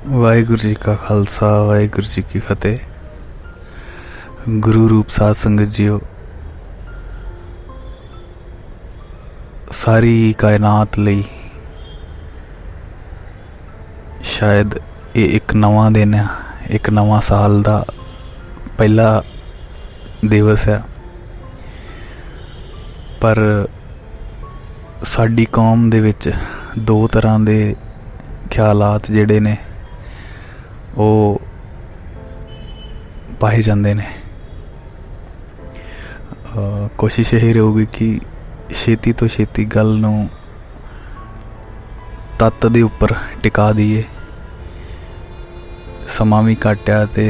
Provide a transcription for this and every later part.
वाहिगुरू जी का खालसा वाहिगुरू जी की फतेह। गुरु रूप साध संगत जीओ, सारी कायनात लई शायद ये एक नवा दिन है, एक नवा साल दा पहला दिवस है। पर साडी कौम दे विच दो तरह दे ख्यालात जिहड़े ने ਉਹ पाए जाते ने। कोशिश यही रहूगी कि छेती तो छेती गल नूं तत्त दे उपर टिका दईए। समा भी घट आ ते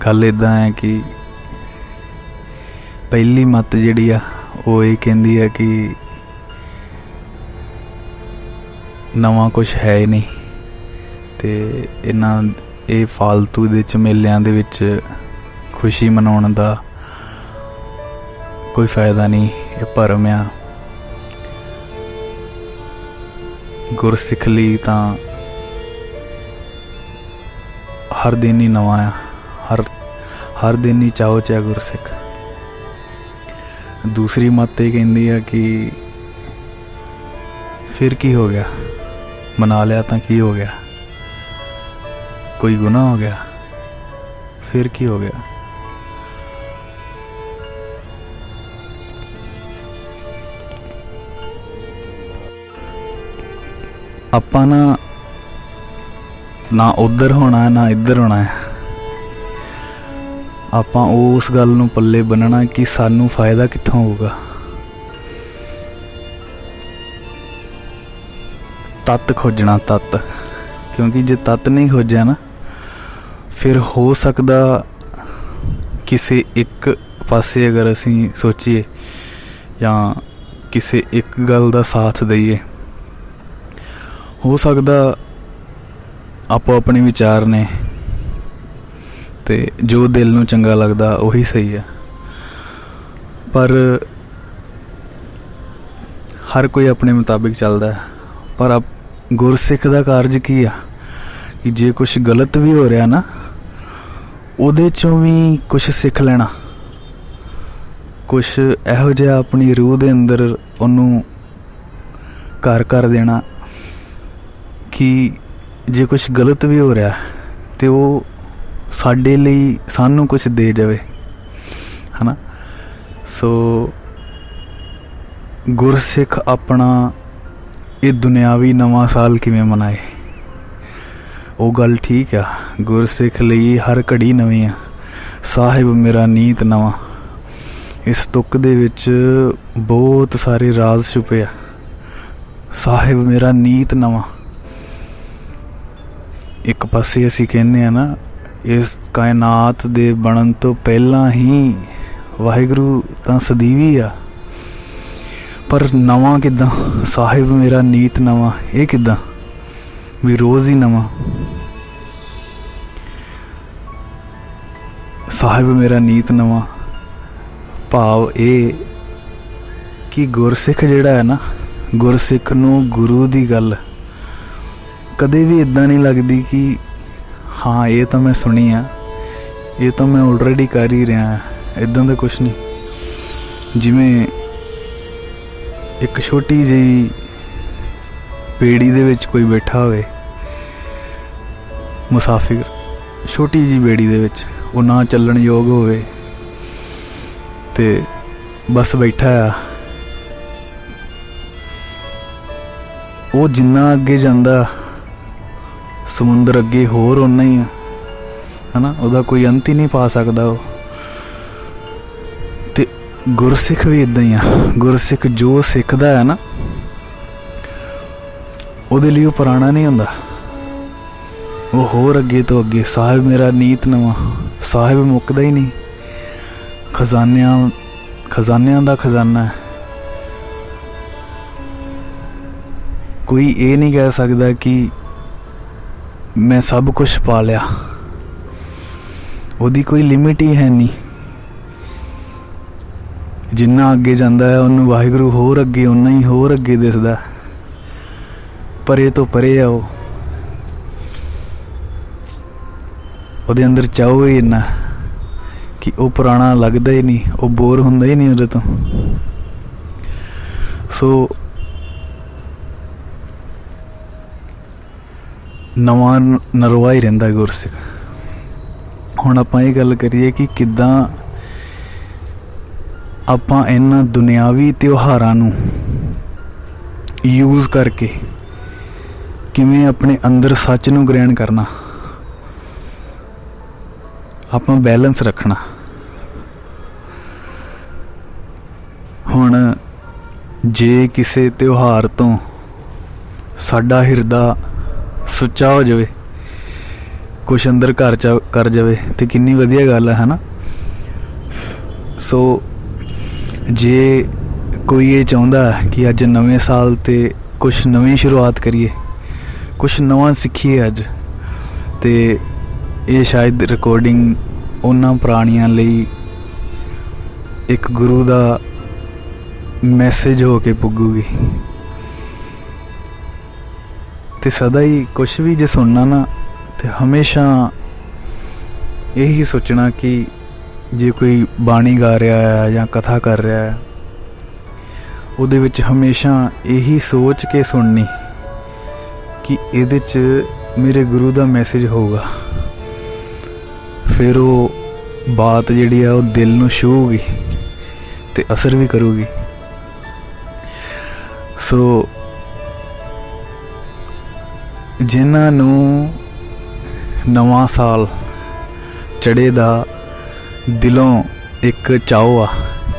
गल इदां है कि पहली मत जिहड़ी आ वो ये कहंदी है कि नवा कुछ है ही नहीं, ते इन्हां ये फालतू दे झमेलियां दे विच खुशी मनाउण दा कोई फायदा नहीं। ये भरम आ। गुरसिख लई तां हर दिन ही नवा आ, हर दिन ही चाहो चा गुरसिख। दूसरी मत ये कहंदी है कि फिर की हो गया, मना लिया तो की हो गया, कोई गुनाह हो गया, फिर की हो गया। आपां ना उधर होना है ना इधर होना है। आपां उस गल नूं पल्ले बनना कि सानू फायदा कित्थों होगा। तत्त खोजना तत्त, क्योंकि जे तत्त नहीं खोजा ना फिर हो सकदा किसी एक पासे अगर असी सोचिए या किसी एक गल का साथ दईए, हो सकदा आपो अपने विचार ने ते जो दिल नूं चंगा लगदा उही सही है। पर हर कोई अपने मुताबिक चलदा है। पर अब गुरसिख दा कारज की आ कि जे कुछ गलत भी हो रहा ना उहदे चों भी कुछ सिख लेना, कुछ इहो जिहा अपनी रूह दे अंदर उहनूं घर कर देना कि जे कुछ गलत भी हो रहा तो वो साडे लई सानू कुछ दे जावे, है ना। सो गुरसिख अपना ये दुनियावी नवा साल किवें मनाए, वो गल ठीक आ। गुरसिख लई हर घड़ी नवी आ। साहिब मेरा नीत नवा, इस तुक दे विच बहुत सारे राज छुपे आ। साहिब मेरा नीत नवा, एक पासे असी कहने आ ना इस कायनात दे बनन तो पहला ही वाहिगुरू तां सदीवी आ। पर नवा किदां? साहिब मेरा नीत नवा, ये किदां भी रोज़ ही नवा। साहिब मेरा नीत नवा भाव ये कि गुरसिख जिहड़ा है ना, गुरसिख नूं गुरु दी गल कदे भी इदां नहीं लगदी कि हाँ ये तो मैं सुनी आ, ये तो मैं ऑलरेडी कर ही रहा। इदां दा कुछ नहीं। जिवें एक छोटी जी बेड़ी दे विच कोई बैठा होवे, मुसाफिर, छोटी जी बेड़ी दे विच वो ना चलण योग होवे ते बस बैठा आ। वो जिन्ना अगे जांदा समुंदर अगे होर उन्ना ही है ना, उहदा कोई अंत ही नहीं पा सकदा। वो ते गुरसिख भी इदां ही आ। गुरसिख जो सिखदा है ना उहदे लई पुराना नहीं हुंदा, वो होर अगे तो अगे। साहिब मेरा नीत नवा, साहिब मुकदा ही नहीं। खजानियां दा खजाना है। कोई ये नहीं कह सकदा कि मैं सब कुछ पा लिया, उहदी कोई लिमिट ही है नहीं। जिन्ना अगे जांदा है उन्नू वाहिगुरू होर अगे उन्ना ही होर अगे दिसदा। ਪਰੇ ਤੋਂ ਪਰੇ ਆ ਉਹਦੇ ਅੰਦਰ ਚਾਹੋ ਹੀ ਇੰਨਾ ਕਿ ਉਹ ਪੁਰਾਣਾ ਲੱਗਦਾ ਹੀ ਨਹੀਂ, ਉਹ ਬੋਰ ਹੁੰਦਾ ਹੀ ਨਹੀਂ ਉਹਦੇ ਤੋਂ। ਸੋ ਨਵਾਂ ਨਰਵਾ ਹੀ ਰਹਿੰਦਾ ਗੁਰਸਿੱਖ। ਹੁਣ ਆਪਾਂ ਇਹ ਗੱਲ ਕਰੀਏ ਕਿ ਕਿੱਦਾਂ ਆਪਾਂ ਇਹਨਾਂ ਦੁਨਿਆਵੀ ਤਿਉਹਾਰਾਂ ਨੂੰ ਯੂਜ਼ ਕਰਕੇ ਕਿਵੇਂ ਆਪਣੇ ਅੰਦਰ ਸੱਚ ਨੂੰ ਗ੍ਰਹਿਣ ਕਰਨਾ, ਆਪਾਂ ਬੈਲੈਂਸ ਰੱਖਣਾ। ਹੁਣ ਜੇ ਕਿਸੇ ਤਿਉਹਾਰ ਤੋਂ ਸਾਡਾ ਹਿਰਦਾ ਸੁੱਚਾ ਹੋ ਜਾਵੇ, ਕੁਛ ਅੰਦਰ ਘਰ ਚ ਕਰ ਜਾਵੇ ਤੇ ਕਿੰਨੀ ਵਧੀਆ ਗੱਲ ਹੈ ਨਾ। ਸੋ ਜੇ ਕੋਈ ਇਹ ਚਾਹੁੰਦਾ ਕਿ ਅੱਜ ਨਵੇਂ ਸਾਲ ਤੇ ਕੁਛ ਨਵੀਂ ਸ਼ੁਰੂਆਤ ਕਰੀਏ, ਕੁਛ ਨਵਾਂ ਸਿੱਖੀਏ ਅੱਜ, ਤੇ ਇਹ ਸ਼ਾਇਦ ਰਿਕਾਰਡਿੰਗ ਉਹਨਾਂ ਪ੍ਰਾਣੀਆਂ ਲਈ ਇੱਕ ਗੁਰੂ ਦਾ ਮੈਸੇਜ ਹੋ ਕੇ ਪੁੱਗੂਗੀ। ਤੇ ਸਦਾ ਹੀ ਕੁਛ ਵੀ ਜੇ ਸੁਣਨਾ ਨਾ, ਤੇ ਹਮੇਸ਼ਾ ਇਹੀ ਸੋਚਣਾ ਕਿ ਜੇ ਕੋਈ ਬਾਣੀ ਗਾ ਰਿਹਾ ਹੈ ਜਾਂ ਕਥਾ ਕਰ ਰਿਹਾ ਹੈ, ਉਹਦੇ ਵਿੱਚ ਹਮੇਸ਼ਾ ਇਹੀ ਸੋਚ ਕੇ ਸੁਣਨੀ ਕਿ ਇਹਦੇ 'ਚ ਮੇਰੇ ਗੁਰੂ ਦਾ ਮੈਸੇਜ ਹੋਊਗਾ। ਫਿਰ ਉਹ ਬਾਤ ਜਿਹੜੀ ਆ ਉਹ ਦਿਲ ਨੂੰ ਛੂਹੂਗੀ ਤੇ ਅਸਰ ਵੀ ਕਰੂਗੀ। ਸੋ ਜਿਨ੍ਹਾਂ ਨੂੰ ਨਵਾਂ ਸਾਲ ਚੜ੍ਹੇ ਦਾ ਦਿਲੋਂ ਇੱਕ ਚਾਅ ਆ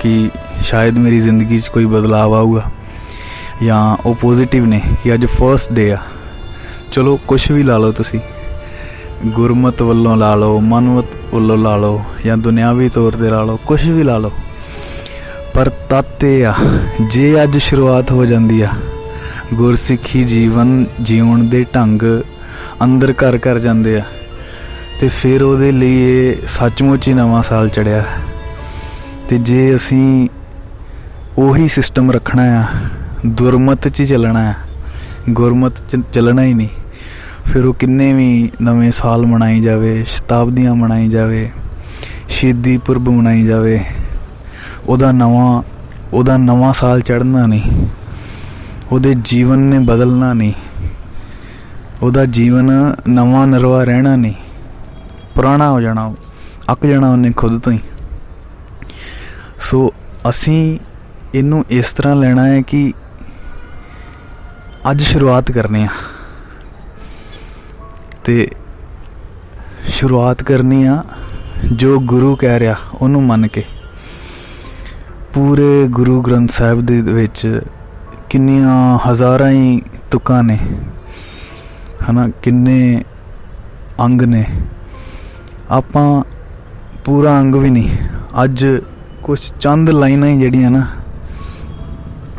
ਕਿ ਸ਼ਾਇਦ ਮੇਰੀ ਜ਼ਿੰਦਗੀ 'ਚ ਕੋਈ ਬਦਲਾਵ ਆਊਗਾ, ਜਾਂ ਉਹ ਪੋਜ਼ੀਟਿਵ ਨੇ ਕਿ ਅੱਜ ਫਸਟ ਡੇ ਆ, ਚਲੋ ਕੁਛ ਵੀ ਲਾ ਲਓ ਤੁਸੀਂ, ਗੁਰਮਤ ਵੱਲੋਂ ਲਾ ਲਓ, ਮਨਮਤ ਵੱਲੋਂ ਲਾ ਲਓ, ਜਾਂ ਦੁਨਿਆਵੀ ਤੌਰ 'ਤੇ ਲਾ ਲਓ, ਕੁਛ ਵੀ ਲਾ ਲਓ, ਪਰ ਤੱਤ ਇਹ ਆ ਜੇ ਅੱਜ ਸ਼ੁਰੂਆਤ ਹੋ ਜਾਂਦੀ ਆ, ਗੁਰਸਿੱਖੀ ਜੀਵਨ ਜਿਉਣ ਦੇ ਢੰਗ ਅੰਦਰ ਘਰ ਕਰ ਜਾਂਦੇ ਆ, ਤੇ ਫਿਰ ਉਹਦੇ ਲਈ ਇਹ ਸੱਚਮੁੱਚ ਹੀ ਨਵਾਂ ਸਾਲ ਚੜ੍ਹਿਆ। ਤੇ ਜੇ ਅਸੀਂ ਉਹੀ ਸਿਸਟਮ ਰੱਖਣਾ ਆ, ਦੁਰਮਤ 'ਚ ਚੱਲਣਾ ਆ, ਗੁਰਮਤ 'ਚ ਚੱਲਣਾ ਹੀ ਨਹੀਂ, ਫਿਰ ਉਹ ਕਿੰਨੇ ਵੀ ਨਵੇਂ ਸਾਲ ਮਨਾਈ ਜਾਵੇ, ਸ਼ਤਾਬਦੀਆਂ ਮਨਾਈ ਜਾਵੇ, ਸ਼ਹੀਦੀ ਪੁਰਬ ਮਨਾਈ ਜਾਵੇ, ਉਹਦਾ ਨਵਾਂ ਸਾਲ ਚੜ੍ਹਨਾ ਨਹੀਂ, ਉਹਦੇ ਜੀਵਨ ਨੇ ਬਦਲਣਾ ਨਹੀਂ, ਉਹਦਾ ਜੀਵਨ ਨਵਾਂ ਨਰਵਾ ਰਹਿਣਾ ਨਹੀਂ, ਪੁਰਾਣਾ ਹੋ ਜਾਣਾ, ਅੱਕ ਜਾਣਾ ਉਹਨੇ ਖੁਦ ਤੋਂ ਹੀ। ਸੋ ਅਸੀਂ ਇਹਨੂੰ ਇਸ ਤਰ੍ਹਾਂ ਲੈਣਾ ਹੈ ਕਿ ਅੱਜ ਸ਼ੁਰੂਆਤ ਕਰਨੀ ਆ, ਤੇ ਸ਼ੁਰੂਆਤ ਕਰਨੀ ਆ ਜੋ ਗੁਰੂ ਕਹਿ ਰਿਹਾ ਉਹਨੂੰ ਮੰਨ ਕੇ। ਪੂਰੇ ਗੁਰੂ ਗ੍ਰੰਥ ਸਾਹਿਬ ਦੇ ਵਿੱਚ ਕਿੰਨੀਆਂ ਹਜ਼ਾਰਾਂ ਹੀ ਤੁਕਾਂ ਨੇ, ਹੈ, ਕਿੰਨੇ ਅੰਗ ਨੇ। ਆਪਾਂ ਪੂਰਾ ਅੰਗ ਵੀ ਨਹੀਂ, ਅੱਜ ਕੁਛ ਚੰਦ ਲਾਈਨਾਂ ਹੀ ਜਿਹੜੀਆਂ ਨਾ,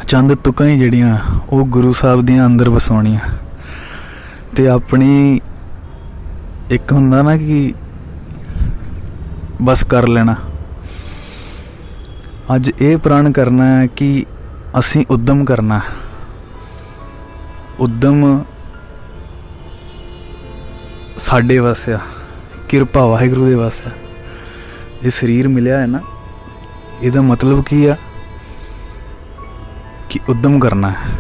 ਚੰਦ ਤੁਕਾਂ ਹੀ ਜਿਹੜੀਆਂ, ਉਹ ਗੁਰੂ ਸਾਹਿਬ ਦੀਆਂ ਅੰਦਰ ਵਸਾਉਣੀਆਂ। ਤੇ ਆਪਣੀ ਇੱਕ ਹੁੰਦਾ ਨਾ ਕਿ ਬਸ ਕਰ ਲੈਣਾ, ਅੱਜ ਇਹ ਪ੍ਰਣ ਕਰਨਾ ਹੈ ਕਿ ਅਸੀਂ ਉਦਮ ਕਰਨਾ। ਉਦਮ ਸਾਡੇ ਵਾਸਤੇ ਆ, ਕਿਰਪਾ ਵਾਹਿਗੁਰੂ ਦੇ ਵਾਸਤੇ। ਇਹ ਸਰੀਰ ਮਿਲਿਆ ਹੈ ਨਾ, ਇਹਦਾ ਮਤਲਬ ਕੀ ਆ ਕਿ ਉਦਮ ਕਰਨਾ ਹੈ।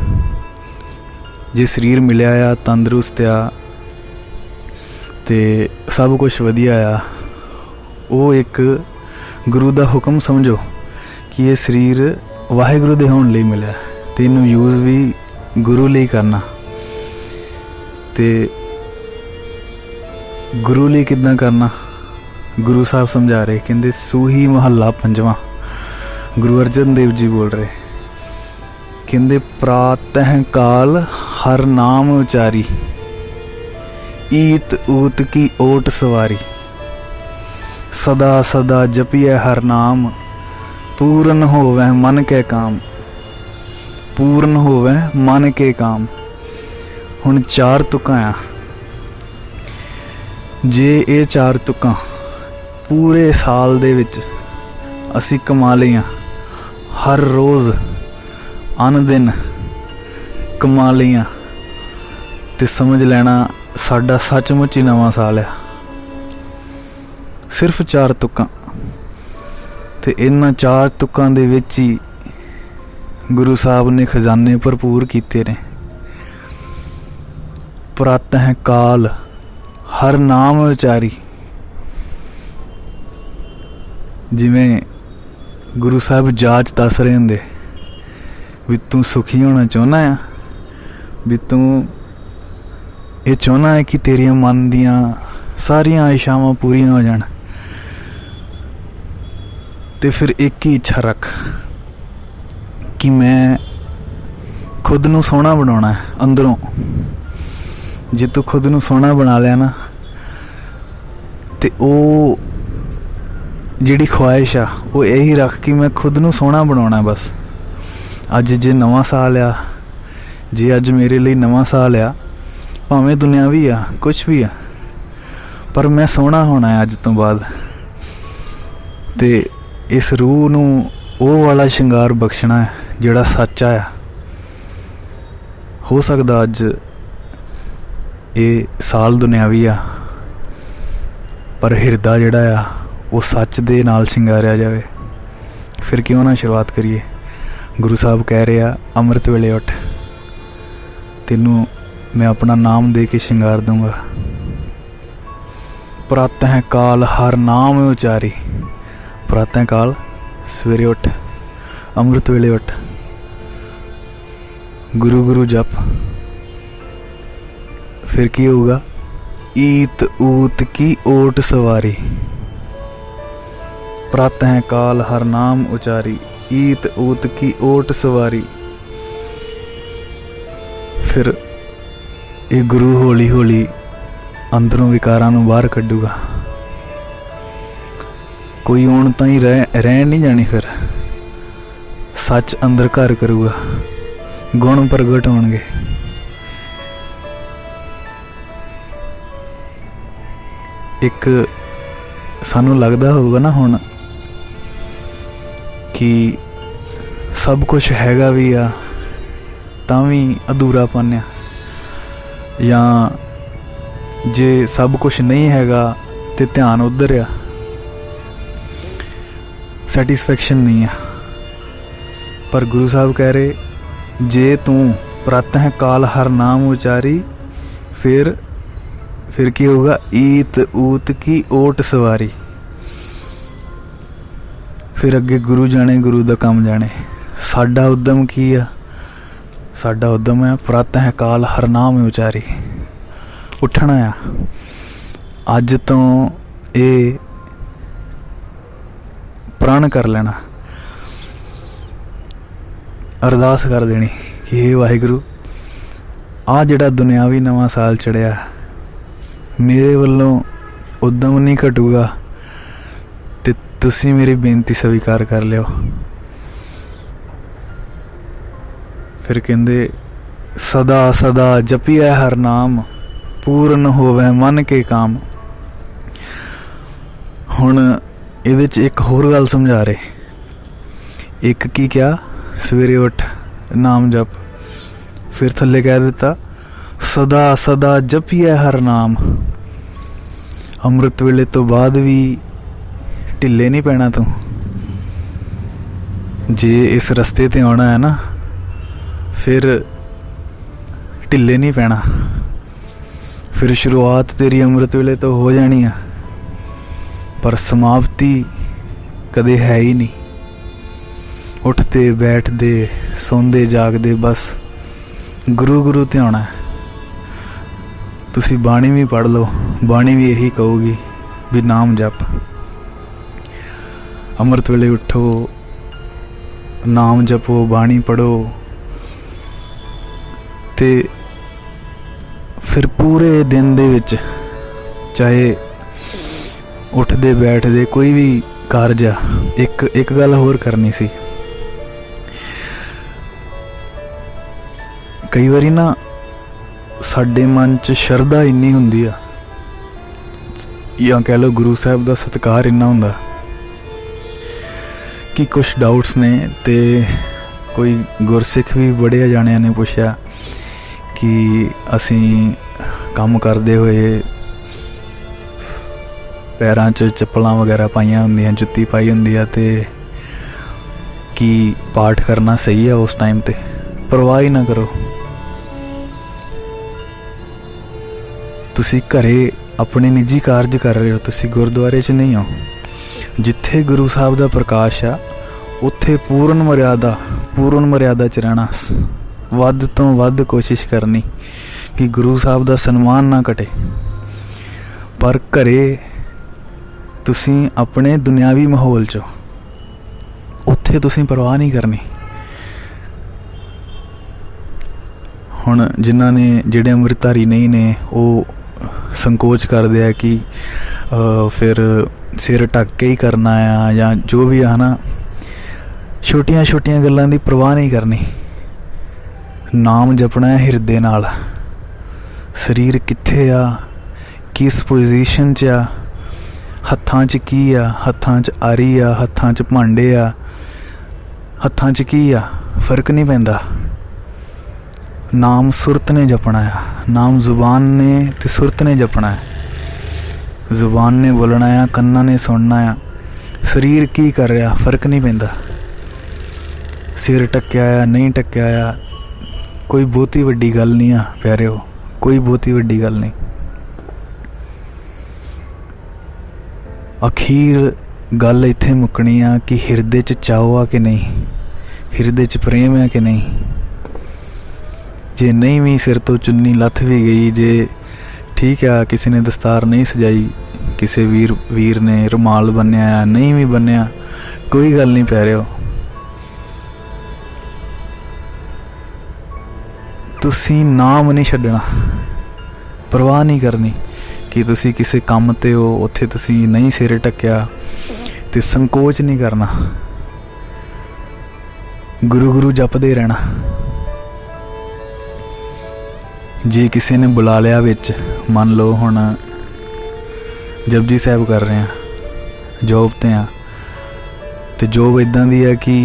ਜੇ ਸਰੀਰ ਮਿਲਿਆ ਆ, ਤੰਦਰੁਸਤ ਆ, ਤੇ ਸਭ ਕੁਛ ਵਧੀਆ ਆ, ਉਹ ਇੱਕ ਗੁਰੂ ਦਾ ਹੁਕਮ ਸਮਝੋ ਕਿ ਇਹ ਸਰੀਰ ਵਾਹਿਗੁਰੂ ਦੇ ਹੋਣ ਲਈ ਮਿਲਿਆ, ਤੇ ਇਹਨੂੰ ਯੂਜ਼ ਵੀ ਗੁਰੂ ਲਈ ਕਰਨਾ। ਤੇ ਗੁਰੂ ਲਈ ਕਿੱਦਾਂ ਕਰਨਾ, ਗੁਰੂ ਸਾਹਿਬ ਸਮਝਾ ਰਹੇ, ਕਹਿੰਦੇ ਸੂਹੀ ਮਹੱਲਾ ਪੰਜਵਾਂ, ਗੁਰੂ ਅਰਜਨ ਦੇਵ ਜੀ ਬੋਲ ਰਹੇ, ਕਹਿੰਦੇ ਪ੍ਰਾਤਹਿ ਕਾਲ ਹਰ ਨਾਮ ਉਚਾਰੀ, ਈਤ ਊਤ ਕੀ ਓਟ ਸਵਾਰੀ, ਸਦਾ ਸਦਾ ਜਪੀਐ ਹਰ ਨਾਮ, ਪੂਰਨ ਹੋਵੈ ਮਨ ਕੇ ਕਾਮ, ਪੂਰਨ ਹੋਵੈ ਮਨ ਕੇ ਕਾਮ। ਹੁਣ 4 ਤੁਕਾਂ ਆ, ਜੇ ਇਹ 4 ਤੁਕਾਂ ਪੂਰੇ ਸਾਲ ਦੇ ਵਿੱਚ ਅਸੀਂ ਕਮਾ ਲਈਆਂ, ਹਰ ਰੋਜ਼ ਅਨ ਦਿਨ ਕਮਾ ਲਈਆਂ, ਤੇ ਸਮਝ ਲੈਣਾ ਸਾਡਾ ਸੱਚਮੁੱਚ ਹੀ ਨਵਾਂ ਸਾਲ ਆ। ਸਿਰਫ 4 ਤੁਕਾਂ ਤੇ ਇਹਨਾਂ 4 ਤੁਕਾਂ ਦੇ ਵਿੱਚ ਹੀ ਗੁਰੂ ਸਾਹਿਬ ਨੇ ਖਜ਼ਾਨੇ ਭਰਪੂਰ ਕੀਤੇ ਨੇ। ਪ੍ਰਤ ਹੈ ਕਾਲ ਹਰ ਨਾਮ ਵਿਚਾਰੀ। ਜਿਵੇਂ ਗੁਰੂ ਸਾਹਿਬ ਜਾਚ ਦੱਸ ਰਹੇ ਹੁੰਦੇ ਵੀ ਤੂੰ ਸੁਖੀ ਹੋਣਾ ਚਾਹੁੰਦਾ ਆ, ਵੀ ਤੂੰ ਇਹ ਚਾਹੁੰਦਾ ਹੈ ਕਿ ਤੇਰੀਆਂ ਮਨ ਦੀਆਂ ਸਾਰੀਆਂ ਇਛਾਵਾਂ ਪੂਰੀਆਂ ਹੋ ਜਾਣ, ਤੇ ਫਿਰ ਇੱਕ ਹੀ ਇੱਛਾ ਰੱਖ ਕਿ ਮੈਂ ਖੁਦ ਨੂੰ ਸੋਹਣਾ ਬਣਾਉਣਾ ਹੈ ਅੰਦਰੋਂ। ਜੇ ਤੂੰ ਖੁਦ ਨੂੰ ਸੋਹਣਾ ਬਣਾ ਲਿਆ ਨਾ, ਤੇ ਉਹ ਜਿਹੜੀ ਖੁਆਇਸ਼ ਆ ਉਹ ਇਹੀ ਰੱਖ ਕਿ ਮੈਂ ਖੁਦ ਨੂੰ ਸੋਹਣਾ ਬਣਾਉਣਾ ਬਸ। ਅੱਜ ਜੇ ਨਵਾਂ ਸਾਲ ਆ, ਜੇ ਅੱਜ ਮੇਰੇ ਲਈ ਨਵਾਂ ਸਾਲ ਆ, ਭਾਵੇਂ ਦੁਨਿਆਵੀ ਆ ਕੁਛ ਵੀ ਆ, ਪਰ ਮੈਂ ਸੋਹਣਾ ਹੋਣਾ ਹੈ ਅੱਜ ਤੋਂ ਬਾਅਦ। ਤੇ ਇਸ ਰੂਹ ਨੂੰ ਉਹ ਵਾਲਾ ਸ਼ਿੰਗਾਰ ਬਖਸ਼ਣਾ ਹੈ ਜਿਹੜਾ ਸੱਚਾ ਆ। ਹੋ ਸਕਦਾ ਅੱਜ ਇਹ ਸਾਲ ਦੁਨਿਆਵੀ ਆ, ਪਰ ਹਿਰਦਾ ਜਿਹੜਾ ਆ ਉਹ ਸੱਚ ਦੇ ਨਾਲ ਸ਼ਿੰਗਾਰਿਆ ਜਾਵੇ। ਫਿਰ ਕਿਉਂ ਨਾ ਸ਼ੁਰੂਆਤ ਕਰੀਏ। ਗੁਰੂ ਸਾਹਿਬ ਕਹਿ ਰਿਹਾ ਅੰਮ੍ਰਿਤ ਵੇਲੇ ਉੱਠ, ਤੈਨੂੰ ਮੈਂ ਆਪਣਾ ਨਾਮ ਦੇ ਕੇ ਸ਼ਿੰਗਾਰ ਦੂੰਗਾ। ਪ੍ਰਤ ਹੈ ਕਾਲ ਹਰ ਨਾਮ ਉਚਾਰੀ। ਪ੍ਰਤ ਹੈ ਕਾਲ, ਸਵੇਰੇ ਉੱਠ, ਅੰਮ੍ਰਿਤ ਵੇਲੇ ਉੱਠ, ਗੁਰੂ ਗੁਰੂ ਜਪ। ਫਿਰ ਕੀ ਹੋਊਗਾ? ਈਤ ਊਤ ਕੀ ਓਟ ਸਵਾਰੀ। ਪ੍ਰਤ ਹੈ ਕਾਲ ਹਰ ਨਾਮ ਉਚਾਰੀ, ਈਤ ਊਤ ਕੀ ਓਟ ਸਵਾਰੀ। ਫਿਰ ਇਹ ਗੁਰੂ ਹੌਲੀ ਹੌਲੀ ਅੰਦਰੋਂ ਵਿਕਾਰਾਂ ਨੂੰ ਬਾਹਰ ਕੱਢੂਗਾ। ਕੋਈ ਹੁਣ ਤਾਂ ਹੀ ਰਹਿਣ ਨਹੀਂ ਜਾਣੀ। ਫਿਰ ਸੱਚ ਅੰਦਰ ਘਰ ਕਰੂਗਾ, ਗੁਣ ਪ੍ਰਗਟ ਹੋਣਗੇ। ਇੱਕ ਸਾਨੂੰ ਲੱਗਦਾ ਹੋਊਗਾ ਨਾ ਹੁਣ ਕਿ ਸਭ ਕੁਛ ਹੈਗਾ ਵੀ ਆ ਤਾਂ ਵੀ ਅਧੂਰਾਪਨ ਆ, ਜਾਂ ਜੇ ਸਭ ਕੁਛ ਨਹੀਂ ਹੈਗਾ ਤੇ ਧਿਆਨ ਉੱਧਰ ਆ, ਸੈਟਿਸਫੈਕਸ਼ਨ ਨਹੀਂ ਆ। ਪਰ ਗੁਰੂ ਸਾਹਿਬ ਕਹਿ ਰਹੇ ਜੇ ਤੂੰ ਪ੍ਰਤ ਹੈ ਕਾਲ ਹਰ ਨਾਮ ਉਚਾਰੀ, ਫਿਰ ਕੀ ਹੋਊਗਾ? ਈਤ ਊਤ ਕੀ ਓਟ ਸਵਾਰੀ। ਫਿਰ ਅੱਗੇ ਗੁਰੂ ਜਾਣੇ, ਗੁਰੂ ਦਾ ਕੰਮ ਜਾਣੇ। ਸਾਡਾ ਉਦਮ ਕੀ ਆ? ਸਾਡਾ ਉਦਮ ਹੈ ਪ੍ਰਤ ਹੈ ਕਾਲ ਹਰ ਨਾਮ ਉਚਾਰੀ। ਉੱਠਣਾ ਆ ਅੱਜ ਤੋਂ, ਇਹ ਪ੍ਰਣ ਕਰ ਲੈਣਾ, ਅਰਦਾਸ ਕਰ ਦੇਣੀ ਕਿ ਹੇ ਵਾਹਿਗੁਰੂ, ਆਹ ਜਿਹੜਾ ਦੁਨਿਆਵੀ ਨਵਾਂ ਸਾਲ ਚੜਿਆ, ਮੇਰੇ ਵੱਲੋਂ ਉਦਮ ਨਹੀਂ ਘਟੂਗਾ ਤੇ ਤੁਸੀਂ ਮੇਰੀ ਬੇਨਤੀ ਸਵੀਕਾਰ ਕਰ ਲਿਓ। ਫਿਰ ਕਹਿੰਦੇ ਸਦਾ ਸਦਾ ਜਪੀਐ ਹਰ ਨਾਮ, ਪੂਰਨ ਹੋਵੇ ਮਨ ਕੇ ਕਾਮ। ਹੁਣ ਇਹਦੇ 'ਚ ਇੱਕ ਹੋਰ ਗੱਲ ਸਮਝਾ ਰਹੇ। ਇੱਕ ਕੀ ਕਿਹਾ? ਸਵੇਰੇ ਉੱਠ ਨਾਮ ਜਪ। ਫਿਰ ਥੱਲੇ ਕਹਿ ਦਿੱਤਾ ਸਦਾ ਸਦਾ ਜਪੀਐ ਹਰ ਨਾਮ। ਅੰਮ੍ਰਿਤ ਵੇਲੇ ਤੋਂ ਬਾਅਦ ਵੀ ਢਿੱਲੇ ਨਹੀਂ ਪੈਣਾ ਤੂੰ। ਜੇ ਇਸ ਰਸਤੇ ਤੇ ਆਉਣਾ ਹੈ ਨਾ, ਫਿਰ ਢਿੱਲੇ ਨਹੀਂ ਪੈਣਾ। ਫਿਰ ਸ਼ੁਰੂਆਤ ਤੇਰੀ ਅੰਮ੍ਰਿਤ ਵੇਲੇ ਤੋਂ ਹੋ ਜਾਣੀ ਆ, ਪਰ ਸਮਾਪਤੀ ਕਦੇ ਹੈ ਹੀ ਨਹੀਂ। ਉੱਠਦੇ ਬੈਠਦੇ ਸੌਂਦੇ ਜਾਗਦੇ ਬਸ ਗੁਰੂ ਗੁਰੂ ਤੇ ਆਉਣਾ। ਤੁਸੀਂ ਬਾਣੀ ਵੀ ਪੜ੍ਹ ਲਓ, ਬਾਣੀ ਵੀ ਇਹੀ ਕਹੂਗੀ ਵੀ ਨਾਮ ਜਪ। ਅੰਮ੍ਰਿਤ ਵੇਲੇ ਉੱਠੋ, ਨਾਮ ਜਪੋ, ਬਾਣੀ ਪੜ੍ਹੋ, ਤੇ ਫਿਰ ਪੂਰੇ ਦਿਨ ਦੇ ਵਿੱਚ ਚਾਹੇ ਉੱਠਦੇ ਬੈਠਦੇ ਕੋਈ ਵੀ ਕਾਰਜ ਆ। ਇੱਕ ਗੱਲ ਹੋਰ ਕਰਨੀ ਸੀ। ਕਈ ਵਾਰੀ ਨਾ ਸਾਡੇ ਮਨ 'ਚ ਸ਼ਰਧਾ ਇੰਨੀ ਹੁੰਦੀ ਆ, ਜਾਂ ਕਹਿ ਲਓ ਗੁਰੂ ਸਾਹਿਬ ਦਾ ਸਤਿਕਾਰ ਇੰਨਾ ਹੁੰਦਾ ਕਿ ਕੁਛ ਡਾਊਟਸ ਨੇ। ਤੇ ਕੋਈ ਗੁਰਸਿੱਖ ਵੀ ਬੜੇ ਜਾਣਿਆਂ ਨੇ ਪੁੱਛਿਆ कि असी काम करते हुए पैरां च चप्पलां वगैरह पाइयां होंदियां, जुत्ती पाई होंदी है, ते कि पाठ करना सही है उस टाइम ते परवाह ही ना करो। तुसी घरे अपने निजी कारज कर रहे हो, तुसी गुरुद्वारे च नहीं हो। जिथे गुरु साहब का प्रकाश आ उत्थे पूर्ण मर्यादा च रहना, वध तो वध कोशिश करनी कि गुरु साहब का सन्मान ना घटे। पर घरे तुसी अपने दुनियावी माहौल चो, उत्थे तुसी परवाह नहीं करनी। हुण जिन्हां ने जिहड़े अमृतधारी नहीं ने वो संकोच करदे आ कि फिर सिर ढक के ही करना आ या जो भी है ना, छोटियां छोटियां गल्लां दी परवाह नहीं करनी। नाम जपना है हिरदे नाल। शरीर कित्थे आ, किस पोजीशन च आ, हत्थां च की आ, हत्थां च आरी आ, हत्थां च भांडे आ, हत्थां च की आ, फर्क नहीं पैंदा। नाम सुरत ने जपना है, नाम जुबान ने ते सुरत ने जपना है। जुबान ने बोलना है, कन्ना ने सुनना है। शरीर की कर रहा फर्क नहीं पैंदा। सिर टक्या आ नहीं टक्या आ, कोई बहुती वड्डी गल नहीं आ प्यारे हो, कोई बहुती वड्डी गल नहीं। अखीर गल इत्थे मुकनी आ कि हिरदे च चाओ आ कि नहीं, हिरदे च प्रेम है कि नहीं। जे नहीं भी सिर तो चुन्नी लथ भी गई, जे ठीक है किसी ने दस्तार नहीं सजाई, किसी वीर ने रुमाल बन्निया नहीं भी बन्निया, कोई गल नहीं पै रहे हो। तुसी नाम नहीं छड्डना, परवाह नहीं करनी कि तुसी किसी काम ते हो, उत्थे तुसी नहीं सिर ढक्या ते संकोच नहीं करना। गुरु गुरु जपदे रहना। जे किसी ने बुला लिया विच, मान लो हुण जपजी साहब कर रहे हैं, जॉब ते आ, ते जॉब इदां दी है कि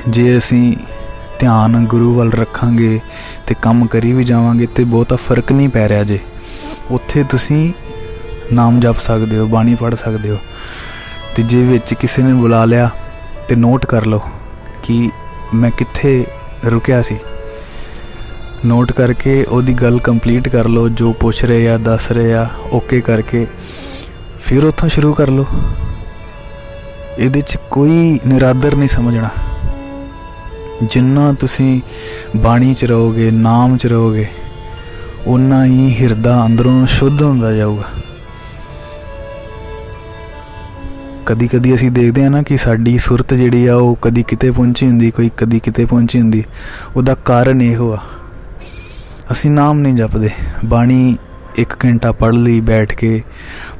जे असी ध्यान गुरु वाल रखांगे ते काम करी भी जावांगे ते बहुता फर्क नहीं पै रहा। जे उत्थे तुसी नाम जप सकते हो, बाणी पढ़ सकते हो। तो जे विच किसी ने बुला लिया तो नोट कर लो कि मैं कित्थे रुकिया सी, नोट करके ओदी गल कंप्लीट कर लो, जो पुछ रहे आ दस रहे आ ओके करके फिर उत्थों शुरू कर लो। इहदे च कोई निरादर नहीं समझना। जिन्ना तुसी बाणी च रहोगे, नाम च रहोगे, उन्ना ही हिरदा अंदरों शुद्ध होंदा जाऊगा। कदी कदी असी देखते हैं ना कि साडी सुरत जिहड़ी आ वो कदी किते पहुंची हुंदी, कोई कदी किते पहुंची हुंदी। उहदा कारण ये हुआ असी नाम नहीं जपदे। बाणी 1 घंटा पढ़ ली बैठ के,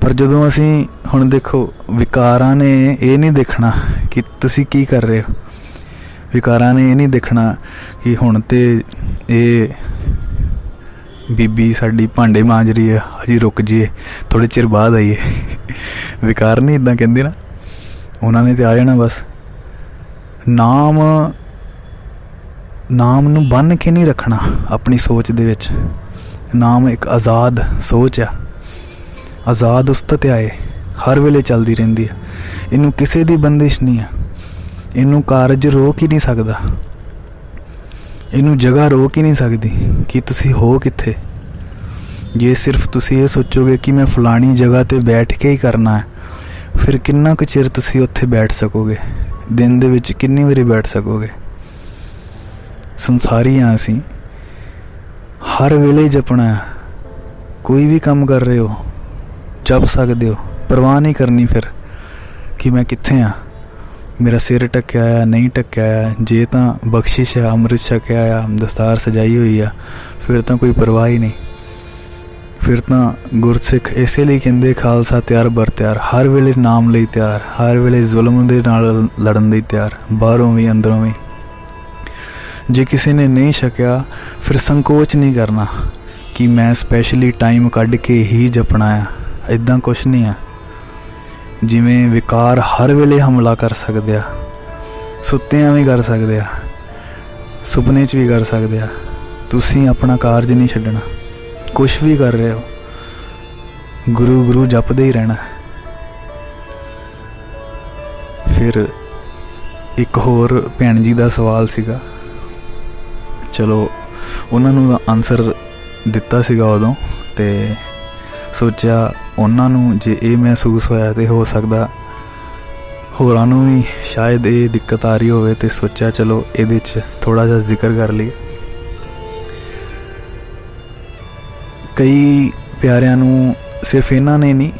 पर जदों असी हुण देखो विकारां ने ये नहीं देखना कि तुसी की कर रहे हो। विकारां ने ये नहीं देखना कि हुण ते ये बीबी साडी भांडे मांज रही है, अजी रुक जाइए थोड़े चिर बाद आइए। विकार नहीं इदां कहंदे ना, उन्होंने तो आ जाना बस। नाम नूं बन के नहीं रखना अपनी सोच दे विच। नाम एक आज़ाद सोच आ, आज़ाद उस्तात आए हर वेले चलती रहिंदी है। इनू किसी दी बंदिश नहीं है, इनू कारज रोक ही नहीं सकता, इनू जगह रोक ही नहीं सकती कि तुसी हो कित्थे। जे सिर्फ तुसी ये सोचोगे कि मैं फलानी जगह ते बैठ के ही करना है, फिर किन्ना कुछ चिर तुसी उत्थे बैठ सकोगे, दिन दे विच किन्नी वारी बैठ सकोगे। संसारी हाँ असी, हर वेले जपना है। कोई भी काम कर रहे हो जप सकते हो, परवाह नहीं करनी फिर कि मैं कित्थे हाँ, मेरा सिर ढक्या आ नहीं ढक्या आ। जे तो बख्शिश है, अमृत छक्या आ, दस्तार सजाई हुई आ, फिर तो कोई परवाह ही नहीं। फिर तो गुरसिख इसे लिए कहते खालसा तैयार बर तैयार, हर वेले नाम ਲਈ तैयार, हर वेले जुल्म दे नाल लड़न ਲਈ तैयार, बाहरों भी अंदरों भी। जे किसी ने नहीं छकिया फिर संकोच नहीं करना कि मैं स्पैशली टाइम कढ़ के ही जपना है। इदां कुछ नहीं है। जिमें विकार हर वेले हमला कर सकते आ, सुत्तियां भी कर सकते आ, सुपने च भी कर सकते आ, ਤੁਸੀਂ ਆਪਣਾ ਕਾਰਜ ਨਹੀਂ ਛੱਡਣਾ। ਕੁਛ ਵੀ ਕਰ ਰਹੇ ਹੋ, ਗੁਰੂ ਗੁਰੂ ਜਪਦੇ ਹੀ ਰਹਿਣਾ। ਫਿਰ ਇੱਕ ਹੋਰ ਭੈਣ ਜੀ ਦਾ ਸਵਾਲ ਸੀਗਾ, ਚਲੋ ਉਹਨਾਂ ਨੂੰ ਆਨਸਰ ਦਿੱਤਾ ਸੀਗਾ ਉਦੋਂ, ਅਤੇ ਸੋਚਿਆ ਉਹਨਾਂ ਨੂੰ ਜੇ ਇਹ ਮਹਿਸੂਸ ਹੋਇਆ ਤਾਂ ਹੋ ਸਕਦਾ ਹੋਰਾਂ ਨੂੰ ਵੀ ਸ਼ਾਇਦ ਇਹ ਦਿੱਕਤ ਆ ਰਹੀ ਹੋਵੇ, ਅਤੇ ਸੋਚਿਆ ਚਲੋ ਇਹਦੇ 'ਚ ਥੋੜ੍ਹਾ ਜਿਹਾ ਜ਼ਿਕਰ ਕਰ ਲਈਏ। ਕਈ ਪਿਆਰਿਆਂ ਨੂੰ ਸਿਰਫ ਇਹਨਾਂ ਨੇ ਨਹੀਂ,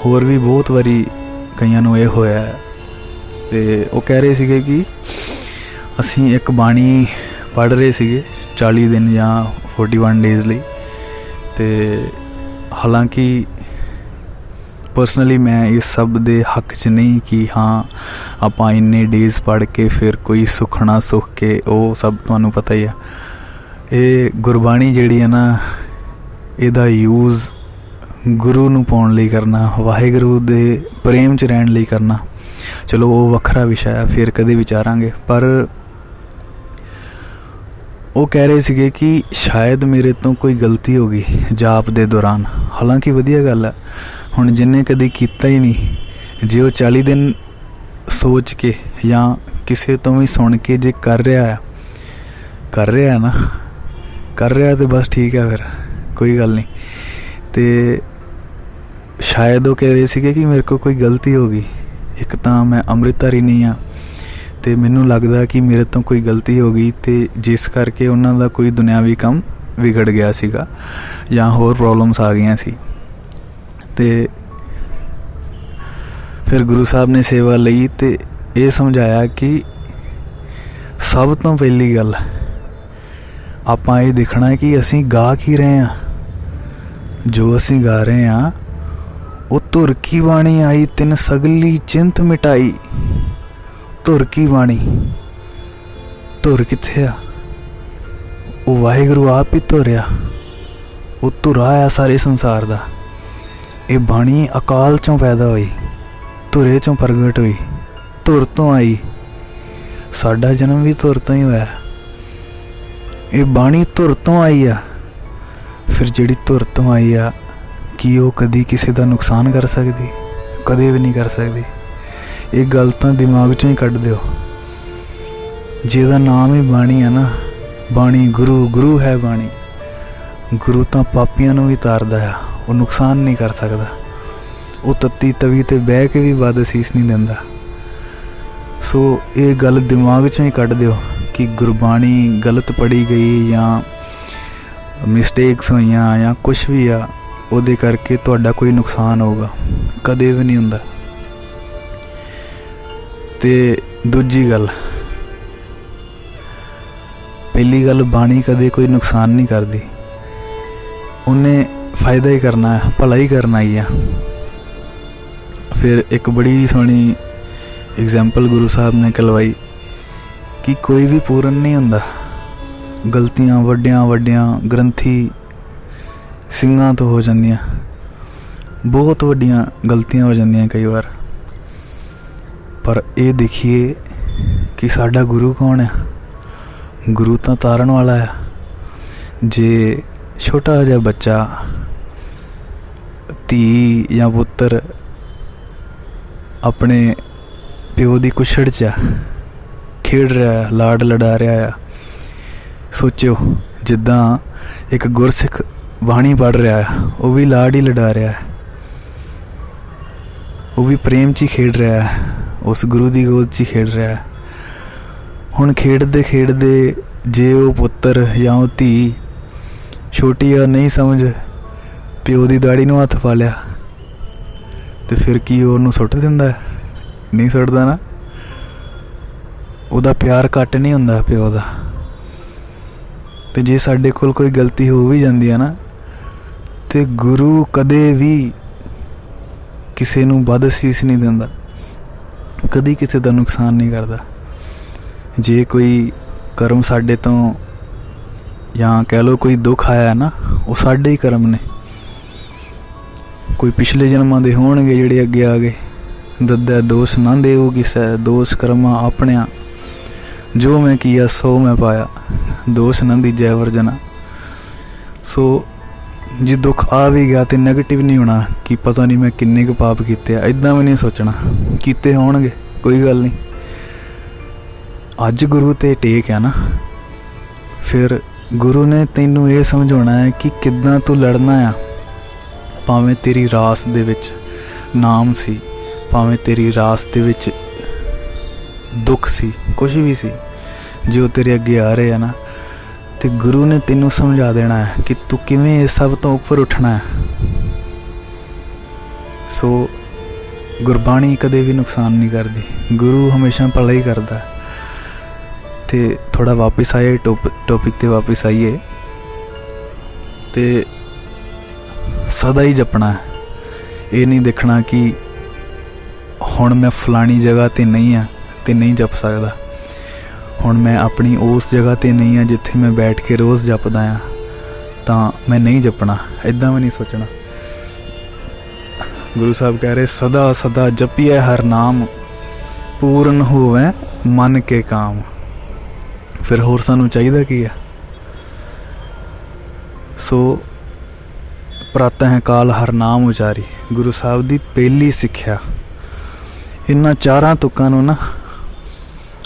ਹੋਰ ਵੀ ਬਹੁਤ ਵਾਰੀ ਕਈਆਂ ਨੂੰ ਇਹ ਹੋਇਆ, ਅਤੇ ਉਹ ਕਹਿ ਰਹੇ ਸੀਗੇ ਕਿ ਅਸੀਂ ਇੱਕ ਬਾਣੀ ਪੜ੍ਹ ਰਹੇ ਸੀਗੇ 40 ਦਿਨ ਜਾਂ 41 ਡੇਜ਼ ਲਈ, ਅਤੇ ਹਾਲਾਂਕਿ ਪਰਸਨਲੀ ਮੈਂ ਇਸ ਸਭ ਦੇ ਹੱਕ 'ਚ ਨਹੀਂ ਕਿ ਹਾਂ ਆਪਾਂ ਇੰਨੇ ਡੇਜ਼ ਪੜ੍ਹ ਕੇ ਫਿਰ ਕੋਈ ਸੁਖਣਾ ਸੁੱਖ ਕੇ, ਉਹ ਸਭ ਤੁਹਾਨੂੰ ਪਤਾ ਹੀ ਆ। ਇਹ ਗੁਰਬਾਣੀ ਜਿਹੜੀ ਹੈ ਨਾ, ਇਹਦਾ ਯੂਜ਼ ਗੁਰੂ ਨੂੰ ਪਾਉਣ ਲਈ ਕਰਨਾ, ਵਾਹਿਗੁਰੂ ਦੇ ਪ੍ਰੇਮ 'ਚ ਰਹਿਣ ਲਈ ਕਰਨਾ, ਚਲੋ ਉਹ ਵੱਖਰਾ ਵਿਸ਼ਾ ਆ, ਫਿਰ ਕਦੇ ਵਿਚਾਰਾਂਗੇ। ਪਰ ਉਹ ਕਹਿ ਰਹੇ ਸੀਗੇ ਕਿ ਸ਼ਾਇਦ ਮੇਰੇ ਤੋਂ ਕੋਈ ਗਲਤੀ ਹੋ ਗਈ ਜਾਪ ਦੇ ਦੌਰਾਨ। ਹਾਲਾਂਕਿ ਵਧੀਆ ਗੱਲ ਹੈ, ਹੁਣ ਜਿਹਨੇ ਕਦੇ ਕੀਤਾ ਹੀ ਨਹੀਂ, ਜੇ ਉਹ 40 ਦਿਨ ਸੋਚ ਕੇ ਜਾਂ ਕਿਸੇ ਤੋਂ ਵੀ ਸੁਣ ਕੇ ਜੇ ਕਰ ਰਿਹਾ ਨਾ, ਕਰ ਰਿਹਾ ਤਾਂ ਬਸ ਠੀਕ ਹੈ, ਫਿਰ ਕੋਈ ਗੱਲ ਨਹੀਂ। ਅਤੇ ਸ਼ਾਇਦ ਉਹ ਕਹਿ ਰਹੇ ਸੀਗੇ ਕਿ ਮੇਰੇ ਕੋਲ ਕੋਈ ਗਲਤੀ ਹੋ ਗਈ, ਇੱਕ ਤਾਂ ਮੈਂ ਅੰਮ੍ਰਿਤਧਾਰੀ ਨਹੀਂ ਹਾਂ, ਅਤੇ ਮੈਨੂੰ ਲੱਗਦਾ ਕਿ ਮੇਰੇ ਤੋਂ ਕੋਈ ਗਲਤੀ ਹੋ ਗਈ, ਅਤੇ ਜਿਸ ਕਰਕੇ ਉਹਨਾਂ ਦਾ ਕੋਈ ਦੁਨਿਆਵੀ ਕੰਮ ਵਿਗੜ ਗਿਆ ਸੀਗਾ ਜਾਂ ਹੋਰ ਪ੍ਰੋਬਲਮਸ ਆ ਗਈਆਂ ਸੀ। ਅਤੇ ਫਿਰ ਗੁਰੂ ਸਾਹਿਬ ਨੇ ਸੇਵਾ ਲਈ ਅਤੇ ਇਹ ਸਮਝਾਇਆ ਕਿ ਸਭ ਤੋਂ ਪਹਿਲੀ ਗੱਲ ਆਪਾਂ ਇਹ ਦੇਖਣਾ ਹੈ ਕਿ ਅਸੀਂ ਗਾ ਕੀ ਰਹੇ ਹਾਂ। ਜੋ ਅਸੀਂ ਗਾ ਰਹੇ ਹਾਂ ਉਹ ਧੁਰ ਕੀ ਬਾਣੀ ਆਈ, ਤਿੰਨ ਸਗਲੀ ਚਿੰਤ ਮਿਟਾਈ। ਧੁਰ ਕੀ ਬਾਣੀ, ਧੁਰ ਕਿੱਥੇ ਆ? ਉਹ ਵਾਹਿਗੁਰੂ ਆਪ ਹੀ ਧੁਰ ਆ, ਉਹ ਧੁਰਾ ਆ ਸਾਰੇ ਸੰਸਾਰ ਦਾ। ਇਹ ਬਾਣੀ ਅਕਾਲ 'ਚੋਂ ਪੈਦਾ ਹੋਈ, ਧੁਰੇ 'ਚੋਂ ਪ੍ਰਗਟ ਹੋਈ, ਧੁਰ ਤੋਂ ਆਈ। ਸਾਡਾ ਜਨਮ ਵੀ ਧੁਰ ਤੋਂ ਹੀ ਹੋਇਆ। ਇਹ ਬਾਣੀ ਧੁਰ ਤੋਂ ਆਈ ਆ। ਫਿਰ ਜਿਹੜੀ ਧੁਰ ਤੋਂ ਆਈ ਆ, ਕੀ ਉਹ ਕਦੀ ਕਿਸੇ ਦਾ ਨੁਕਸਾਨ ਕਰ ਸਕਦੀ? ਕਦੇ ਵੀ ਨਹੀਂ ਕਰ ਸਕਦੀ। ਇਹ ਗੱਲ ਤਾਂ ਦਿਮਾਗ 'ਚੋਂ ਹੀ ਕੱਢ ਦਿਓ। ਜਿਹਦਾ ਨਾਮ ਹੀ ਬਾਣੀ ਆ ਨਾ, ਬਾਣੀ ਗੁਰੂ, ਗੁਰੂ ਹੈ ਬਾਣੀ। ਗੁਰੂ ਤਾਂ ਪਾਪੀਆਂ ਨੂੰ ਵੀ ਤਾਰਦਾ ਆ, ਉਹ ਨੁਕਸਾਨ ਨਹੀਂ ਕਰ ਸਕਦਾ। ਉਹ ਤੱਤੀ ਤਵੀ 'ਤੇ ਬਹਿ ਕੇ ਵੀ ਵੱਧ ਅਸੀਸ ਨਹੀਂ ਦਿੰਦਾ। ਸੋ ਇਹ ਗੱਲ ਦਿਮਾਗ 'ਚੋਂ ਹੀ ਕੱਢ ਦਿਓ ਕਿ ਗੁਰਬਾਣੀ ਗਲਤ ਪੜ੍ਹੀ ਗਈ ਜਾਂ ਮਿਸਟੇਕਸ ਹੋਈਆਂ ਜਾਂ ਕੁਛ ਵੀ ਆ, ਉਹਦੇ ਕਰਕੇ ਤੁਹਾਡਾ ਕੋਈ ਨੁਕਸਾਨ ਹੋਊਗਾ, ਕਦੇ ਵੀ ਨਹੀਂ ਹੁੰਦਾ। ਅਤੇ ਦੂਜੀ ਗੱਲ, ਪਹਿਲੀ ਗੱਲ, ਬਾਣੀ ਕਦੇ ਕੋਈ ਨੁਕਸਾਨ ਨਹੀਂ ਕਰਦੀ, ਉਹਨੇ ਫਾਇਦਾ ਹੀ ਕਰਨਾ ਹੈ, ਭਲਾ ਹੀ ਕਰਨਾ ਹੀ ਆ। ਫਿਰ ਇੱਕ ਬੜੀ ਸੋਹਣੀ ਐਗਜ਼ਾਮਪਲ ਗੁਰੂ ਸਾਹਿਬ ਨੇ ਕਰਵਾਈ ਕਿ ਕੋਈ ਵੀ ਪੂਰਨ ਨਹੀਂ ਹੁੰਦਾ। ਗਲਤੀਆਂ ਵੱਡੀਆਂ ਵੱਡੀਆਂ ਗ੍ਰੰਥੀ ਸਿੰਘਾਂ ਤੋਂ ਹੋ ਜਾਂਦੀਆਂ, ਬਹੁਤ ਵੱਡੀਆਂ ਗਲਤੀਆਂ ਹੋ ਜਾਂਦੀਆਂ ਕਈ ਵਾਰ। ਪਰ ਇਹ ਦੇਖੀਏ ਕਿ ਸਾਡਾ ਗੁਰੂ ਕੌਣ ਆ? ਗੁਰੂ ਤਾਂ ਤਾਰਨ ਵਾਲਾ ਆ। ਜੇ ਛੋਟਾ ਜਿਹਾ ਬੱਚਾ, ਧੀ ਜਾਂ ਪੁੱਤਰ ਆਪਣੇ ਪਿਓ ਦੀ ਕੁਛੜ 'ਚ ਖੇਡ ਰਿਹਾ, ਲਾਡ ਲਡਾ ਰਿਹਾ ਆ, ਸੋਚਿਓ ਜਿੱਦਾਂ ਇੱਕ ਗੁਰਸਿੱਖ ਬਾਣੀ ਪੜ੍ਹ ਰਿਹਾ ਆ, ਉਹ ਵੀ ਲਾਡ ਹੀ ਲਡਾ ਰਿਹਾ, ਉਹ ਵੀ ਪ੍ਰੇਮ 'ਚ ਹੀ ਖੇਡ ਰਿਹਾ, ਉਸ ਗੁਰੂ ਦੀ ਗੋਦ 'ਚ ਹੀ ਖੇਡ ਰਿਹਾ। ਹੁਣ ਖੇਡਦੇ ਖੇਡਦੇ ਜੇ ਉਹ ਪੁੱਤਰ ਜਾਂ ਉਹ ਧੀ ਛੋਟੀ ਆ, ਨਹੀਂ ਸਮਝ, ਪਿਓ ਦੀ ਦਾੜੀ ਨੂੰ ਹੱਥ ਪਾ ਲਿਆ, ਅਤੇ ਫਿਰ ਕੀ ਉਹਨੂੰ ਸੁੱਟ ਦਿੰਦਾ? ਨਹੀਂ ਸੁੱਟਦਾ ਨਾ। ਉਹਦਾ ਪਿਆਰ ਘੱਟ ਨਹੀਂ ਹੁੰਦਾ ਪਿਓ ਦਾ। ਅਤੇ ਜੇ ਸਾਡੇ ਕੋਲ ਕੋਈ ਗਲਤੀ ਹੋ ਵੀ ਜਾਂਦੀ ਹੈ ਨਾ, ਅਤੇ ਗੁਰੂ ਕਦੇ ਵੀ ਕਿਸੇ ਨੂੰ ਵੱਧ ਅਸੀਸ ਨਹੀਂ ਦਿੰਦਾ, ਕਦੀ ਕਿਸੇ ਦਾ ਨੁਕਸਾਨ ਨਹੀਂ ਕਰਦਾ। ਜੇ ਕੋਈ ਕਰਮ ਸਾਡੇ ਤੋਂ, ਜਾਂ ਕਹਿ ਲਓ ਕੋਈ ਦੁੱਖ ਆਇਆ ਨਾ, ਉਹ ਸਾਡੇ ਹੀ ਕਰਮ ਨੇ। ਕੋਈ ਪਿਛਲੇ ਜਨਮਾਂ ਦੇ ਹੋਣਗੇ ਜਿਹੜੇ ਅੱਗੇ ਆ ਗਏ। ਦੱਦਾ ਦੋਸ਼ ਨਾ ਦੇਵੋ ਕਿਸੈ, ਦੋਸ਼ ਕਰਮਾਂ ਆਪਣਿਆਂ, ਜੋ ਮੈਂ ਕੀਆ ਸੋ ਮੈਂ ਪਾਇਆ, ਦੋਸ਼ ਨਾ ਦੀਜੈ ਵਰਜਨਾ। ਸੋ ਜੇ ਦੁੱਖ ਆ ਵੀ ਗਿਆ ਤੇ ਨੈਗੇਟਿਵ ਨਹੀਂ ਹੋਣਾ ਕਿ ਪਤਾ ਨਹੀਂ ਮੈਂ ਕਿੰਨੇ ਕੁ ਪਾਪ ਕੀਤੇ ਆ। ਇਦਾਂ ਵੀ ਨਹੀਂ ਸੋਚਣਾ, ਕੀਤੇ ਹੋਣਗੇ ਕੋਈ ਗੱਲ ਨਹੀਂ। ਅੱਜ ਗੁਰੂ ਤੇ ਟੇਕ ਹੈ ਨਾ, ਫਿਰ ਗੁਰੂ ਨੇ ਤੈਨੂੰ ਇਹ ਸਮਝਾਉਣਾ ਹੈ ਕਿ ਕਿੱਦਾਂ ਤੂੰ ਲੜਨਾ ਆ। ਭਾਵੇਂ ਤੇਰੀ ਰਾਸ ਦੇ ਵਿੱਚ ਨਾਮ ਸੀ, ਭਾਵੇਂ ਤੇਰੀ ਰਾਸ ਦੇ ਵਿੱਚ ਦੁੱਖ ਸੀ, ਕੁਝ ਵੀ ਸੀ, ਜੇ ਉਹ ਤੇਰੇ ਅੱਗੇ ਆ ਰਹੇ ਆ ਨਾ, ਤੇ ਗੁਰੂ ਨੇ ਤੈਨੂੰ ਸਮਝਾ ਦੇਣਾ ਹੈ ਕਿ ਤੂੰ ਕਿਵੇਂ ਇਸ ਸਭ ਤੋਂ ਉੱਪਰ ਉੱਠਣਾ ਹੈ। ਸੋ ਗੁਰਬਾਣੀ ਕਦੇ ਵੀ ਨੁਕਸਾਨ ਨਹੀਂ ਕਰਦੀ, ਗੁਰੂ ਹਮੇਸ਼ਾ ਭਲਾ ਹੀ ਕਰਦਾ। ਤੇ ਥੋੜਾ ਵਾਪਸ ਆਏ ਟੌਪਿਕ ਤੇ ਵਾਪਸ ਆਈਏ, ਤੇ ਸਦਾ ਹੀ ਜਪਣਾ ਹੈ। ਇਹ ਨਹੀਂ ਦੇਖਣਾ ਕਿ ਹੁਣ ਮੈਂ ਫਲਾਣੀ ਜਗ੍ਹਾ ਤੇ ਨਹੀਂ ਆ ਤੇ ਨਹੀਂ ਜਪ ਸਕਦਾ, ਹੁਣ ਮੈਂ ਆਪਣੀ ਉਸ ਜਗ੍ਹਾ ਤੇ ਨਹੀਂ ਆ ਜਿੱਥੇ ਮੈਂ ਬੈਠ ਕੇ ਰੋਜ਼ ਜਪਦਾ ਆ ਤਾਂ ਮੈਂ ਨਹੀਂ ਜਪਣਾ। ਇੱਦਾਂ ਵੀ ਨਹੀਂ ਸੋਚਣਾ। ਗੁਰੂ ਸਾਹਿਬ ਕਹਿ ਰਹੇ ਸਦਾ ਸਦਾ ਜਪੀਏ ਹਰ ਨਾਮ, ਪੂਰਨ ਹੋਵੇ ਮਨ ਕੇ ਕਾਮ। ਫਿਰ ਹੋਰ ਸਾਨੂੰ ਚਾਹੀਦਾ ਕੀ ਆ? ਸੋ ਪ੍ਰਾਤः ਕਾਲ ਹਰ ਨਾਮ ਉਚਾਰੀ, ਗੁਰੂ ਸਾਹਿਬ ਦੀ ਪਹਿਲੀ ਸਿੱਖਿਆ। ਇਹਨਾਂ ਚਾਰਾਂ ਤੁਕਾਂ ਨੂੰ ਨਾ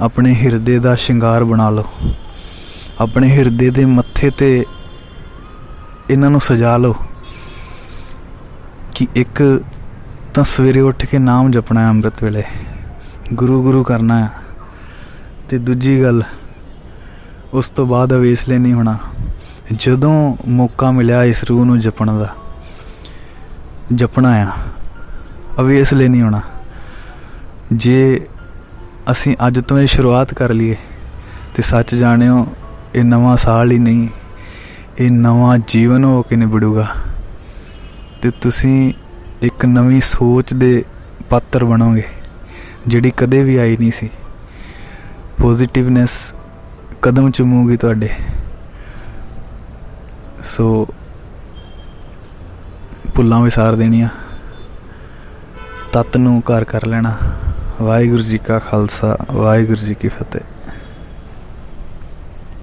ਆਪਣੇ ਹਿਰਦੇ ਦਾ ਸ਼ਿੰਗਾਰ ਬਣਾ ਲਓ, ਆਪਣੇ ਹਿਰਦੇ ਦੇ ਮੱਥੇ ਤੇ ਇਹਨਾਂ ਨੂੰ ਸਜਾ ਲਓ ਕਿ ਇੱਕ ਤਾਂ ਸਵੇਰੇ ਉੱਠ ਕੇ ਨਾਮ ਜਪਣਾ ਹੈ, ਅੰਮ੍ਰਿਤ ਵੇਲੇ ਗੁਰੂ ਗੁਰੂ ਕਰਨਾ ਹੈ, ਤੇ ਦੂਜੀ ਗੱਲ ਉਸ ਤੋਂ ਬਾਅਦ ਅਵੇਸਲੇ ਨਹੀਂ ਹੋਣਾ। ਜਦੋਂ ਮੌਕਾ ਮਿਲਿਆ ਇਸ ਰੂਹ ਨੂੰ ਜਪਣ ਦਾ, ਜਪਣਾ ਆ, ਅਵੇਸਲੇ ਨਹੀਂ ਹੋਣਾ। ਜੇ ਅਸੀਂ ਅੱਜ ਤੋਂ ਇਹ ਸ਼ੁਰੂਆਤ ਕਰ ਲਈਏ ਤੇ ਸੱਚ ਜਾਣਿਓ ਇਹ ਨਵਾਂ ਸਾਲ ਹੀ ਨਹੀਂ, ਇਹ ਨਵਾਂ ਜੀਵਨ ਹੋ ਕੇ ਨਿਬੜੂਗਾ ਤੇ ਤੁਸੀਂ ਇੱਕ ਨਵੀਂ ਸੋਚ ਦੇ ਪਾਤਰ ਬਣੋਗੇ ਜਿਹੜੀ ਕਦੇ ਵੀ ਆਈ ਨਹੀਂ ਸੀ। ਪੋਜ਼ਿਟਿਵਨੈਸ ਕਦਮ ਚੁੰਮੂਗੀ ਤੁਹਾਡੇ। ਸੋ ਭੁੱਲਾਂ ਵਿਸਾਰ ਦੇਣੀਆਂ, ਤੱਤ ਨੂੰ ਘਰ ਕਰ ਲੈਣਾ। ਵਾਹਿਗੁਰੂ ਜੀ ਕਾ ਖਾਲਸਾ, ਵਾਹਿਗੁਰੂ ਜੀ ਕੀ ਫਤਿਹ।